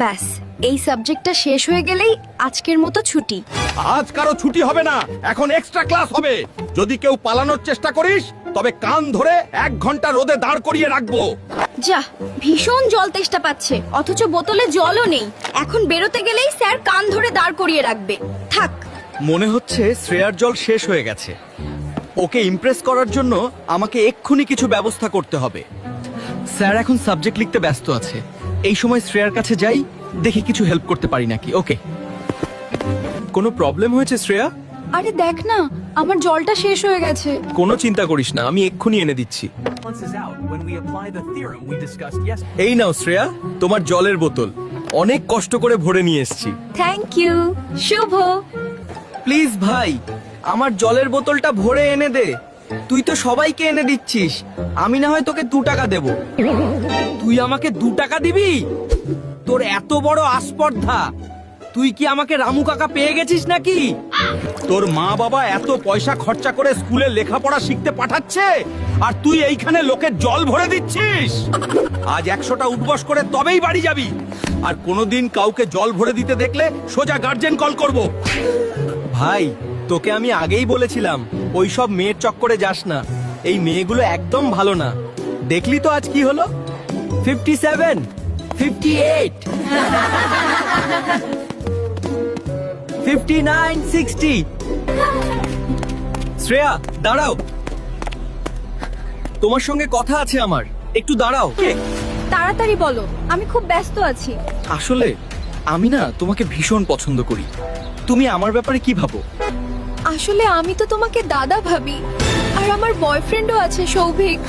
ব্যাস, এই সাবজেক্টটা শেষ হয়ে গেলেই আজকের মতো ছুটি। আজ কারো ছুটি হবে না, এখন এক্সট্রা ক্লাস হবে। যদি কেউ পালানোর চেষ্টা করিস তবে কান ধরে 1 ঘন্টা রোদে দাঁড় করিয়ে রাখবো। যা, ভীষণ জল তেষ্টা পাচ্ছে, অথচ বোতলে জলও নেই। এখন বেরোতে গেলেই স্যার কান ধরে দাঁড় করিয়ে রাখবে। থাক। মনে হচ্ছে শ্রেয়ার জল শেষ হয়ে গেছে। ওকে ইমপ্রেস করার জন্য আমাকে এক্ষুনি কিছু ব্যবস্থা করতে হবে। স্যার এখন সাবজেক্ট লিখতে ব্যস্ত আছে। এই সময় শ্রেয়ার কাছে যাই, দেখি কিছু হেল্প করতে পারি নাকি। ওকে। কোনো প্রবলেম হয়েছে শ্রেয়া? আরে দেখ না, আমার জলটা শেষ হয়ে গেছে। কোনো চিন্তা করিস না, আমি এক্ষুনি এনে দিচ্ছি। এই নাও শ্রেয়া, তোমার জলের বোতল। অনেক কষ্ট করে ভরে নিয়ে এসেছি। Thank you Shubho. প্লিজ ভাই, আমার জলের বোতলটা ভরে এনে দে। তুই তো সবাইকে এনে দিচ্ছিস, আমি না হয় তোকে 2 টাকা দেব। তুই আমাকে 2 টাকা দিবি? তোর এত বড় আস্পর্ধা! তুই কি আমাকে রামু কাকা পেয়ে গেছিস নাকি? তোর মা বাবা এত পয়সা খরচা করে স্কুলে লেখাপড়া শিখতে পাঠাচ্ছে, আর তুই এইখানে লোকের জল ভরে দিচ্ছিস। আজ 100টা উঠবস করে তবেই বাড়ি যাবি। আর কোনোদিন কাউকে জল ভরে দিতে দেখলে সোজা গার্জেন কল করব। ভাই, তোকে আমি আগেই বলেছিলাম ওই সব মেয়ের চক্করে যাস না। এই মেয়েগুলো একদম ভালো না। দেখলি তো আজ কি হলো? 57, 58, 59, 60। শ্রেয়া, দাঁড়াও, তোমার সঙ্গে কথা আছে আমার, একটু দাঁড়াও। তাড়াতাড়ি বলো, আমি খুব ব্যস্ত আছি। আসলে আমি না তোমাকে ভীষণ পছন্দ করি। তুমি আমার ব্যাপারে কি ভাবো? আসলে আমি তো তোমাকে দাদা ভাবি, আর আমার বয়ফ্রেন্ডও আছে সৌভিক।